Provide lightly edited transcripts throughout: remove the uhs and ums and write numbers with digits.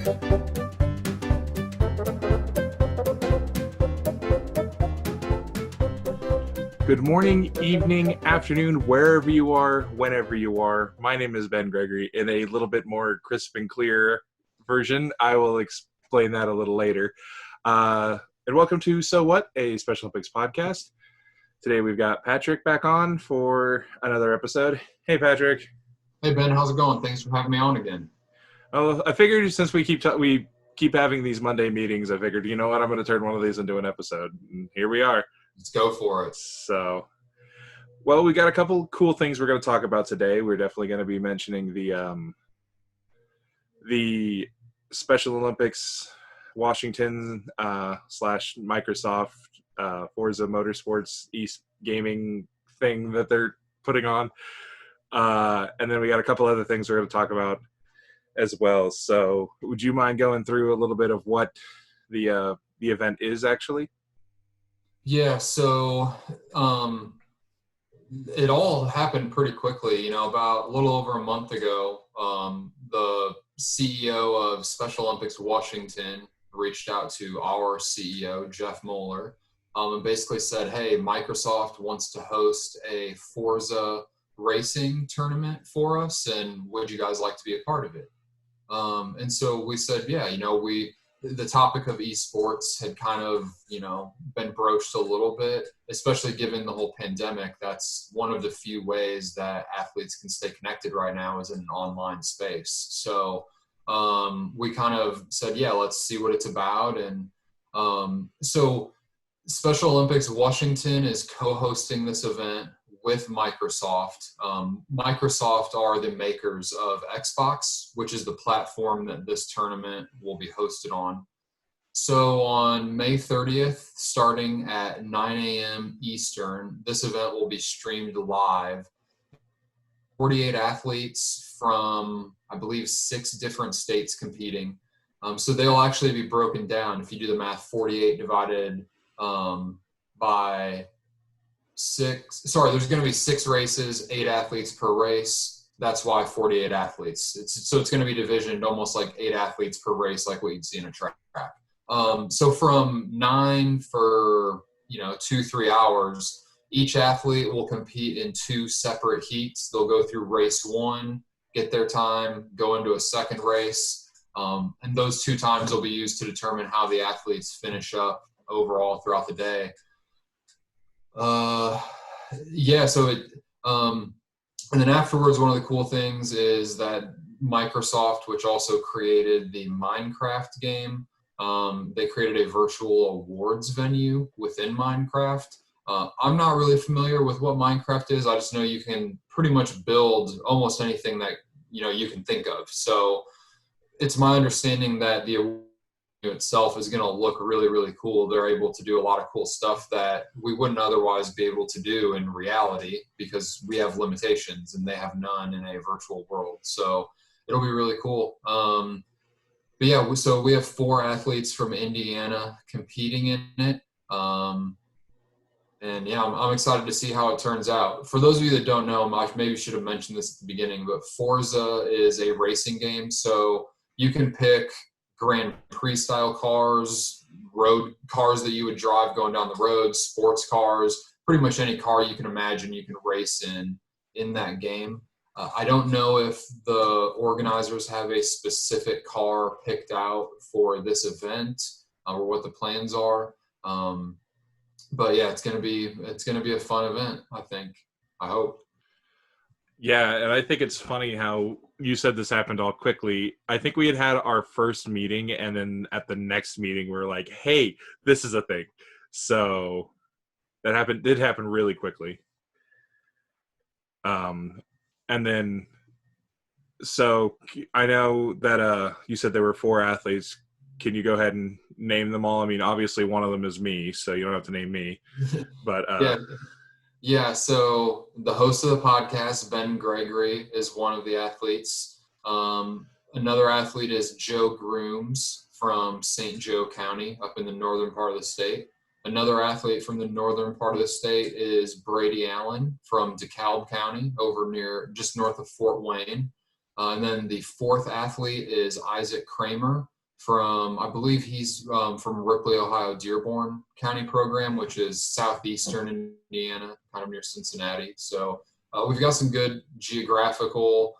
Good morning, evening, afternoon, wherever you are, whenever you are. My name is Ben Gregory. In a little bit more crisp and clear version, I will explain that a little later. And welcome to So What, a Special Olympics podcast. Today we've got Patrick back on for another episode. Hey, Patrick. Hey, Ben. How's it going? Thanks for having me on again. Oh, I figured since we keep having these Monday meetings, I figured, you know what, I'm going to turn one of these into an episode. And here we are. Let's go for it. So, well, we got a couple cool things we're going to talk about today. We're definitely going to be mentioning the Special Olympics Washington / Micosoft Forza Motorsports East gaming thing that they're putting on. And then we got a couple other things we're going to talk about as well. So would you mind going through a little bit of what the event is actually? Yeah, so it all happened pretty quickly. About a little over a month ago, the CEO of Special Olympics Washington reached out to our CEO, Jeff Moeller, and basically said, hey, Microsoft wants to host a Forza racing tournament for us, and would you guys like to be a part of it? And so we said, yeah, the topic of esports had kind of, been broached a little bit, especially given the whole pandemic. That's one of the few ways that athletes can stay connected right now is in an online space. So we kind of said, yeah, let's see what it's about. And so Special Olympics Washington is co-hosting this event with Microsoft. Microsoft are the makers of Xbox, which is the platform that this tournament will be hosted on. So on May 30th, starting at 9 a.m. Eastern, this event will be streamed live. 48 athletes from, I believe, 6 different states competing. So they'll actually be broken down. If you do the math, 48 divided by 6. Sorry, there's going to be 6 races, 8 athletes per race. That's why 48 athletes. So it's going to be divisioned almost like 8 athletes per race, like what you'd see in a track. So from 9 for 2-3 hours, each athlete will compete in 2 separate heats. They'll go through race 1, get their time, go into a second race, and those 2 times will be used to determine how the athletes finish up overall throughout the day. And then afterwards, one of the cool things is that Microsoft, which also created the Minecraft game, they created a virtual awards venue within Minecraft. I'm not really familiar with what Minecraft is. I just know you can pretty much build almost anything that you can think of. So it's my understanding that the award itself is going to look really, really cool. They're able to do a lot of cool stuff that we wouldn't otherwise be able to do in reality because we have limitations and they have none in a virtual world. So it'll be really cool. But yeah, so we have 4 athletes from Indiana competing in it. And yeah, I'm excited to see how it turns out. For those of you that don't know, I maybe should have mentioned this at the beginning, but Forza is a racing game. So you can pick Grand Prix style cars, road cars that you would drive going down the road, sports cars, pretty much any car you can imagine you can race in that game. I don't know if the organizers have a specific car picked out for this event or what the plans are. But yeah, it's gonna be a fun event, I hope. Yeah, and I think it's funny how you said this happened all quickly. I think we had our first meeting, and then at the next meeting, we were like, hey, this is a thing. So that did happen really quickly. And then, so I know that you said there were 4 athletes. Can you go ahead and name them all? I mean, obviously one of them is me, so you don't have to name me. But Yeah, so the host of the podcast, Ben Gregory, is one of the athletes. Another athlete is Joe Grooms from St. Joe County up in the northern part of the state. Another athlete from the northern part of the state is Brady Allen from DeKalb County just north of Fort Wayne. And then the 4th athlete is Isaac Kramer from, I believe he's from Ripley, Ohio, Dearborn County program, which is southeastern Indiana, kind of near Cincinnati. So we've got some good geographical,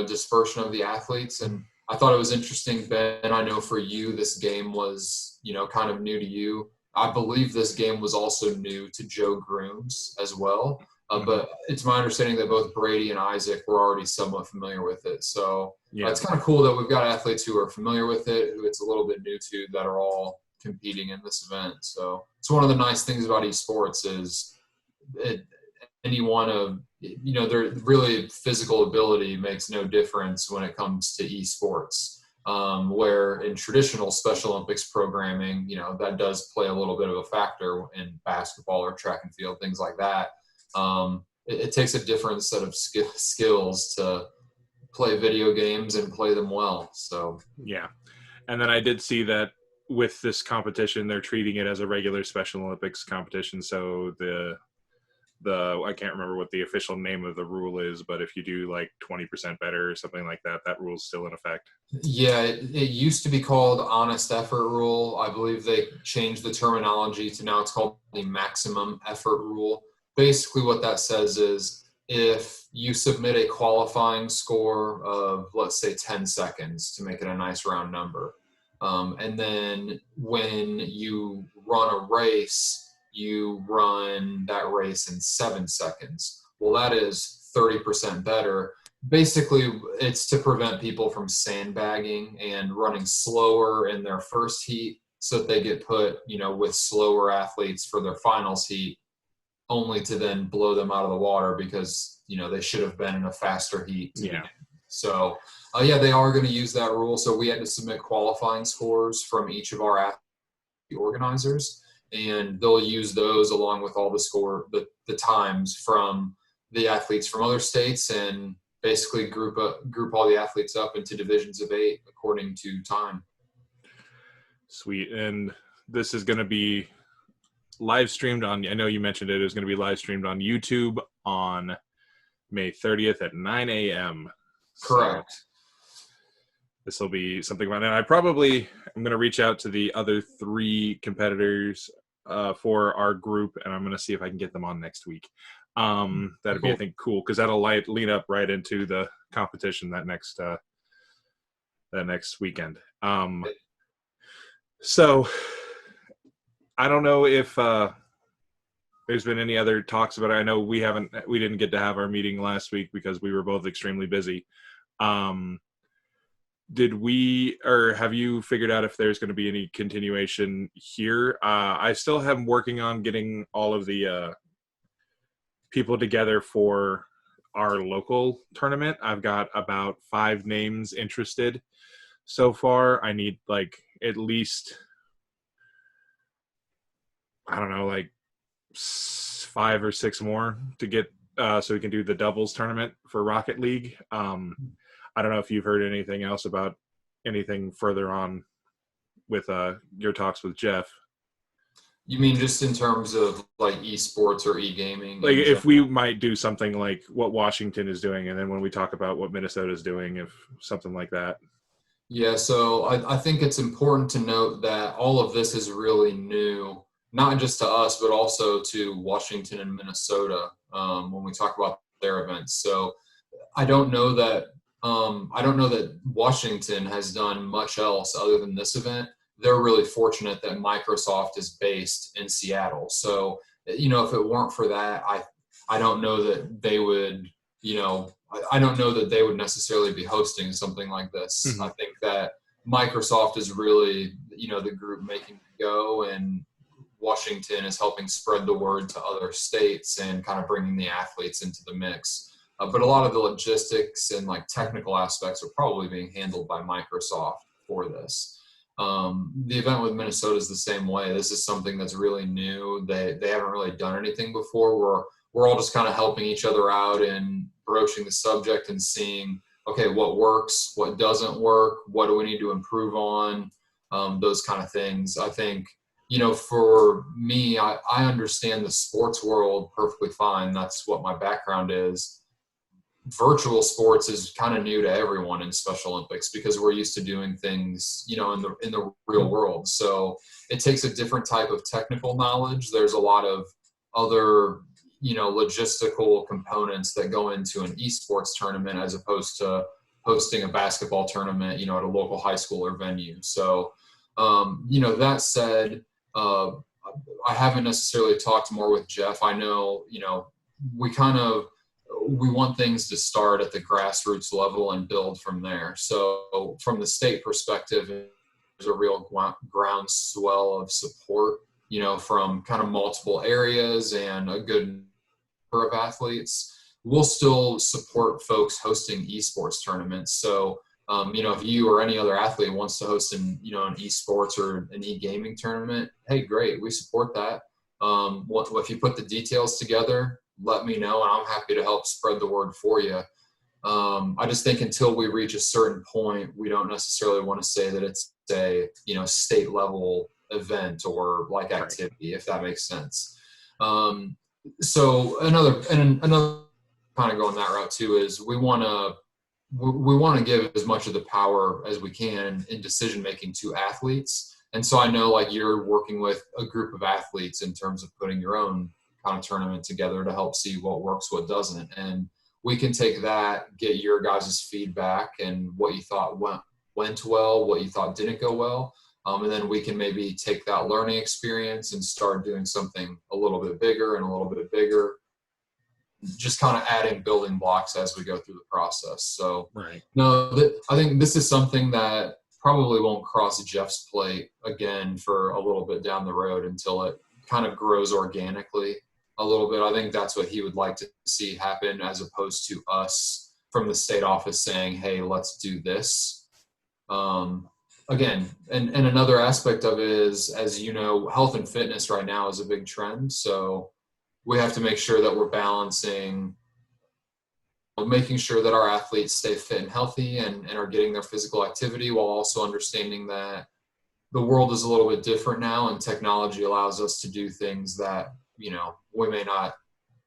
dispersion of the athletes. And I thought it was interesting, Ben, I know for you, this game was, kind of new to you. I believe this game was also new to Joe Grooms as well. But it's my understanding that both Brady and Isaac were already somewhat familiar with it. So it's kind of cool that we've got athletes who are familiar with it, who it's a little bit new to, that are all competing in this event. So it's one of the nice things about esports is there really physical ability makes no difference when it comes to esports. Where in traditional Special Olympics programming, that does play a little bit of a factor in basketball or track and field, things like that. It takes a different set of skills to play video games and play them well. So yeah, and then I did see that with this competition, they're treating it as a regular Special Olympics competition. So the I can't remember what the official name of the rule is, but if you do like 20% better or something like that, that rule's still in effect. Yeah, it used to be called honest effort rule. I believe they changed the terminology to now it's called the maximum effort rule. Basically what that says is if you submit a qualifying score of, let's say, 10 seconds to make it a nice round number, and then when you run a race, you run that race in 7 seconds. Well, that is 30% better. Basically, it's to prevent people from sandbagging and running slower in their first heat so that they get put, with slower athletes for their finals heat, only to then blow them out of the water because, they should have been in a faster heat. So, they are going to use that rule. So we had to submit qualifying scores from each of our athlete organizers, and they'll use those along with all the times from the athletes from other states, and basically group all the athletes up into divisions of 8 according to time. Sweet. And this is going to be live streamed on, I know you mentioned it was going to be live streamed on YouTube on May 30th at 9 a.m. Correct. So this will be something fun. And I'm going to reach out to the other 3 competitors for our group, and I'm going to see if I can get them on next week. That'd be, I think, cool, because that'll lead up right into the competition that next weekend. So I don't know if there's been any other talks about it. I know we didn't get to have our meeting last week because we were both extremely busy. Have you figured out if there's going to be any continuation here? I still am working on getting all of the people together for our local tournament. I've got about 5 names interested so far. I need at least, I don't know, 5 or 6 more to get so we can do the doubles tournament for Rocket League. I don't know if you've heard anything else about anything further on with your talks with Jeff. You mean just in terms of esports or e-gaming? If we might do something like what Washington is doing, and then when we talk about what Minnesota is doing, if something like that. Yeah, so I think it's important to note that all of this is really new, not just to us, but also to Washington and Minnesota when we talk about their events. So I don't know that Washington has done much else other than this event. They're really fortunate that Micosoft is based in Seattle. So, if it weren't for that, I don't know that they would, I don't know that they would necessarily be hosting something like this. Mm-hmm. I think that Micosoft is really, the group making it go, and Washington is helping spread the word to other states and kind of bringing the athletes into the mix. But a lot of the logistics and technical aspects are probably being handled by Micosoft for this. The event with Minnesota is the same way. This is something that's really new. They haven't really done anything before. We're all just kind of helping each other out and broaching the subject and seeing, okay, what works, what doesn't work, what do we need to improve on, those kind of things. I think, for me, I understand the sports world perfectly fine. That's what my background is. virtual sports is kind of new to everyone in Special Olympics because we're used to doing things, you know, in the real world. So it takes a different type of technical knowledge. There's a lot of other, you know, logistical components that go into an esports tournament as opposed to hosting a basketball tournament, you know, at a local high school or venue. So, you know, that said, I haven't necessarily talked more with Jeff. I know, you know, we want things to start at the grassroots level and build from there. So from the state perspective, there's a real groundswell of support, you know, from kind of multiple areas and a good number of athletes. We'll still support folks hosting esports tournaments. So, you know, if you or any other athlete wants to host an esports or an e-gaming tournament, hey, great, we support that. If you put the details together, let me know, and I'm happy to help spread the word for you. I just think until we reach a certain point, we don't necessarily want to say that it's a, you know, state level event or like activity, if that makes sense. So another kind of going that route too is we want to give as much of the power as we can in decision making to athletes. And so I know, like, you're working with a group of athletes in terms of putting your own kind of tournament together to help see what works, what doesn't. And we can take that, get your guys' feedback and what you thought went well, what you thought didn't go well. And then we can maybe take that learning experience and start doing something a little bit bigger and a little bit bigger, just kind of adding building blocks as we go through the process. So I think this is something that probably won't cross Jeff's plate again for a little bit down the road until it kind of grows organically a little bit. I think that's what he would like to see happen, as opposed to us from the state office saying, hey, let's do this. Again, and another aspect of it is, as you know, health and fitness right now is a big trend. So we have to make sure that we're balancing, making sure that our athletes stay fit and healthy and are getting their physical activity, while also understanding that the world is a little bit different now and technology allows us to do things that, you know, we may not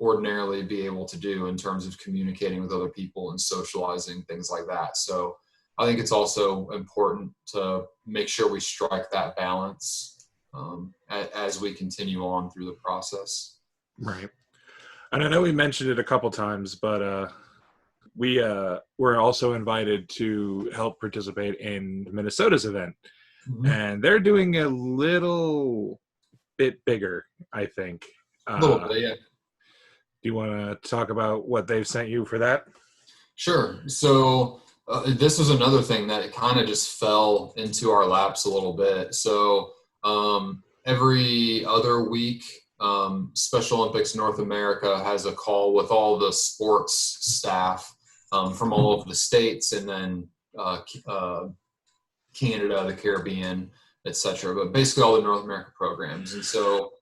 ordinarily be able to do in terms of communicating with other people and socializing, things like that. So I think it's also important to make sure we strike that balance as we continue on through the process. Right. And I know we mentioned it a couple times, but we were also invited to help participate in Minnesota's event. Mm-hmm. And they're doing a little bit bigger, I think. A little bit, yeah. Do you want to talk about what they've sent you for that? Sure. So this was another thing that it kind of just fell into our laps a little bit. So every other week, Special Olympics North America has a call with all the sports staff from all over the states, and then Canada, the Caribbean, etc. But basically all the North America programs. And so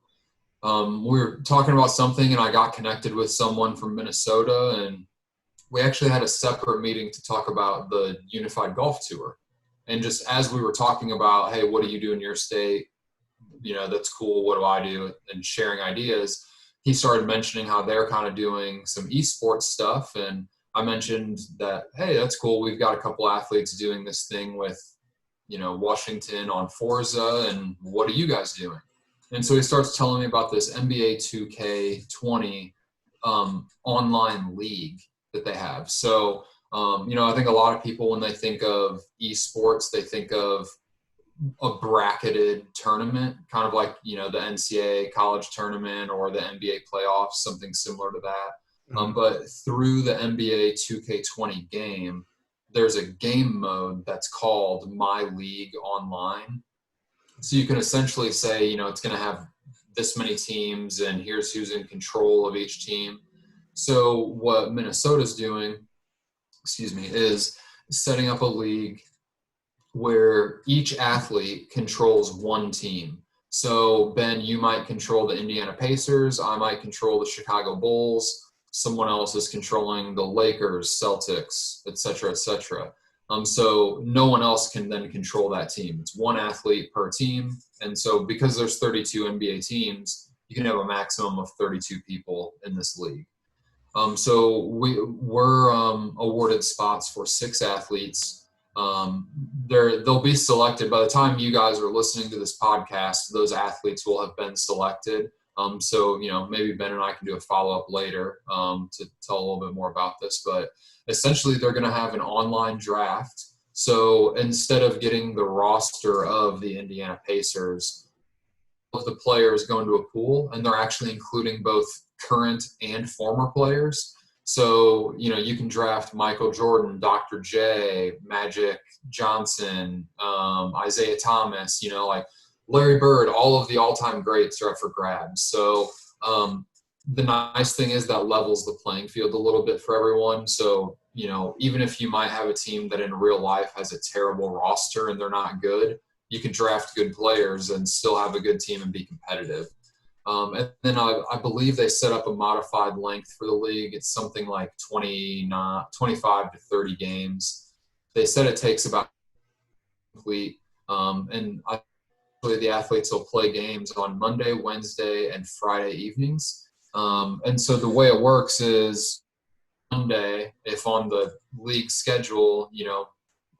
we were talking about something, and I got connected with someone from Minnesota, and we actually had a separate meeting to talk about the Unified Golf Tour. And just as we were talking about, hey, what do you do in your state? You know, that's cool. What do I do? And sharing ideas, he started mentioning how they're kind of doing some esports stuff. And I mentioned that, hey, that's cool. We've got a couple athletes doing this thing with, you know, Washington on Forza, and what are you guys doing? And so he starts telling me about this NBA 2K20 online league that they have. So, you know, I think a lot of people, when they think of esports, they think of a bracketed tournament, kind of like, you know, the NCAA college tournament or the NBA playoffs, something similar to that. But through the NBA 2K20 game, there's a game mode that's called My League Online. So you can essentially say, you know, it's going to have this many teams and here's who's in control of each team. So what Minnesota's doing, is setting up a league where each athlete controls one team. So Ben, you might control the Indiana Pacers. I might control the Chicago Bulls. Someone else is controlling the Lakers, Celtics, et cetera, et cetera. So no one else can then control that team. It's one athlete per team. And so because there's 32 NBA teams, you can have a maximum of 32 people in this league. So we're awarded spots for 6 athletes. They'll be selected by the time you guys are listening to this podcast. Those athletes will have been selected. So maybe Ben and I can do a follow up later to tell a little bit more about this. But essentially, they're going to have an online draft. So instead of getting the roster of the Indiana Pacers, of the players go into a pool, and they're actually including both current and former players. So, you can draft Michael Jordan, Dr. J, Magic Johnson, Isaiah Thomas, like Larry Bird, all of the all-time greats are up for grabs. So the nice thing is that levels the playing field a little bit for everyone. So, even if you might have a team that in real life has a terrible roster and they're not good, you can draft good players and still have a good team and be competitive. And then I believe they set up a modified length for the league. It's something like 25 to 30 games. They said it takes about complete. And I believe the athletes will play games on Monday, Wednesday, and Friday evenings. And so the way it works is Monday, if on the league schedule,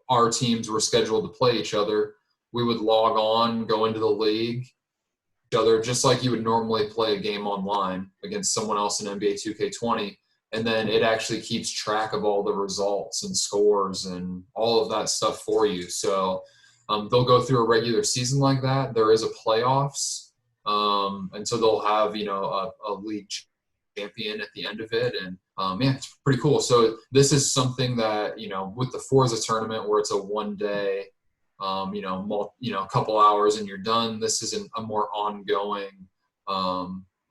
our teams were scheduled to play each other, we would log on, go into the league, each other, just like you would normally play a game online against someone else in NBA 2K20. And then it actually keeps track of all the results and scores and all of that stuff for you. So they'll go through a regular season like that. There is a playoffs. And so they'll have, a league champion at the end of it. And it's pretty cool. So this is something that, with the Forza tournament where it's a one-day, a couple hours and you're done. This isn't a more ongoing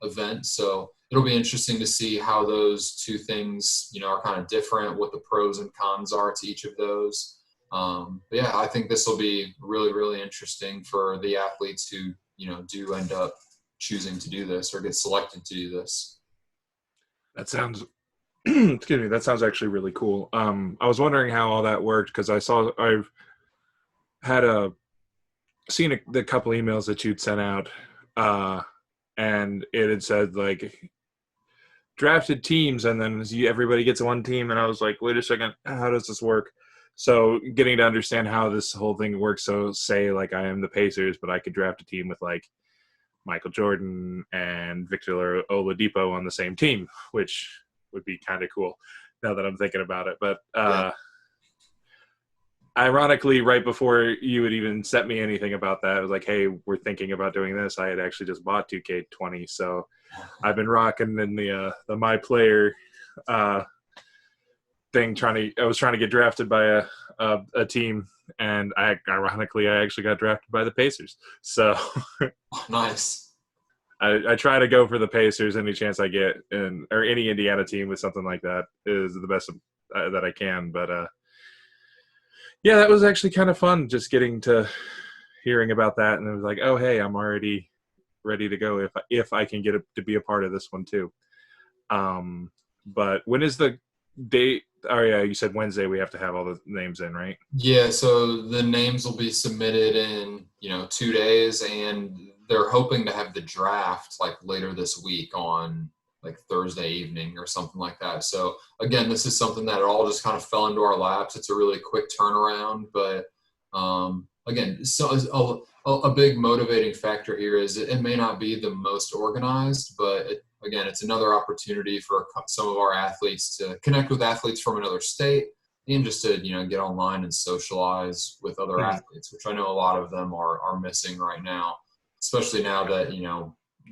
event. So it'll be interesting to see how those two things, are kind of different, what the pros and cons are to each of those. I think this will be really, really interesting for the athletes who, do end up choosing to do this or get selected to do this. That sounds, excuse me, that sounds actually really cool. I was wondering how all that worked because I've had seen the couple emails that you'd sent out, and it had said like drafted teams, and then everybody gets one team, and I was like, wait a second, how does this work? So getting to understand how this whole thing works. So say like I am the Pacers, but I could draft a team with like Michael Jordan and Victor Oladipo on the same team, which would be kind of cool now that I'm thinking about it. But ironically, right before you had even sent me anything about that, I was like, hey, we're thinking about doing this. I had actually just bought 2K20. So I've been rocking in the My Player thing, I was trying to get drafted by a team, and ironically, I actually got drafted by the Pacers. So nice. I try to go for the Pacers any chance I get, or any Indiana team with something like that is the best that I can. But that was actually kind of fun, just getting to hearing about that, and it was like, oh hey, I'm already ready to go if I can get to be a part of this one too. But when is the date? Oh yeah, you said Wednesday we have to have all the names in, right? Yeah, so the names will be submitted in 2 days, and they're hoping to have the draft like later this week on like Thursday evening or something like that. So again, this is something that all just kind of fell into our laps. It's a really quick turnaround, but again, so a big motivating factor here is it may not be the most organized, but again, it's another opportunity for some of our athletes to connect with athletes from another state and just to, get online and socialize with other athletes, which I know a lot of them are missing right now, especially now that,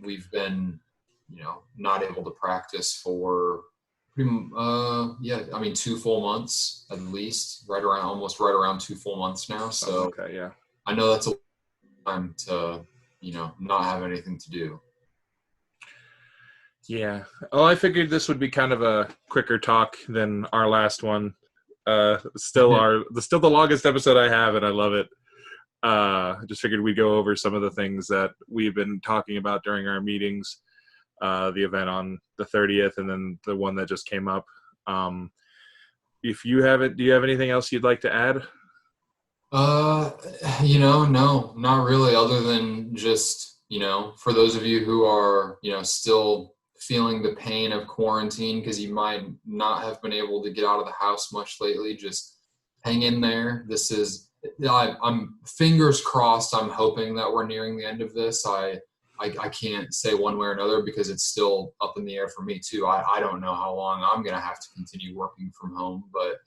we've been, not able to practice for 2 full months at least, almost right around 2 full months now. So okay, yeah. I know that's a time to, not have anything to do. Yeah. Well, I figured this would be kind of a quicker talk than our last one. Still the longest episode I have, and I love it. I just figured we'd go over some of the things that we've been talking about during our meetings, the event on the 30th, and then the one that just came up. If you have it, do you have anything else you'd like to add? No, not really, other than just, for those of you who are, still feeling the pain of quarantine because you might not have been able to get out of the house much lately, just hang in there. I'm fingers crossed. I'm hoping that we're nearing the end of this. I can't say one way or another because it's still up in the air for me too. I don't know how long I'm going to have to continue working from home, but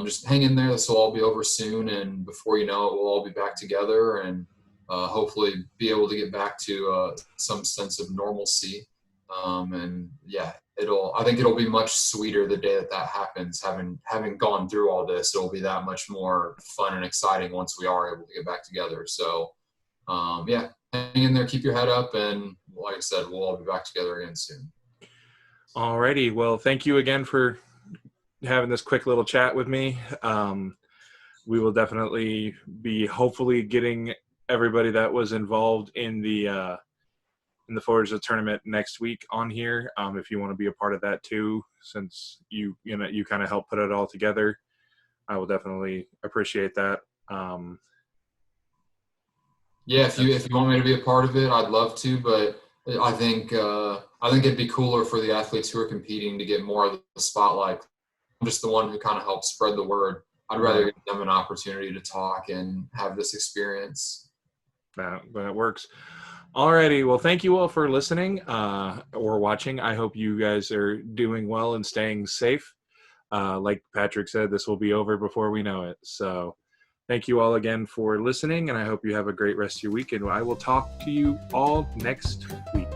just hang in there. This will all be over soon. And before you know it, we'll all be back together and hopefully be able to get back to some sense of normalcy. And yeah, I think it'll be much sweeter the day that happens. Having gone through all this, it'll be that much more fun and exciting once we are able to get back together. So yeah, hang in there, keep your head up, and like I said, we'll all be back together again soon. Alrighty, well, thank you again for having this quick little chat with me. We will definitely be hopefully getting everybody that was involved in the Forza tournament next week on here. If you want to be a part of that too, since you kind of helped put it all together, I will definitely appreciate that. Yeah, if you want me to be a part of it, I'd love to, but I think it'd be cooler for the athletes who are competing to get more of the spotlight. I'm just the one who kind of helps spread the word. I'd rather give them an opportunity to talk and have this experience. That works. Alrighty, well, thank you all for listening or watching. I hope you guys are doing well and staying safe. Like Patrick said, this will be over before we know it. So thank you all again for listening, and I hope you have a great rest of your week, and I will talk to you all next week.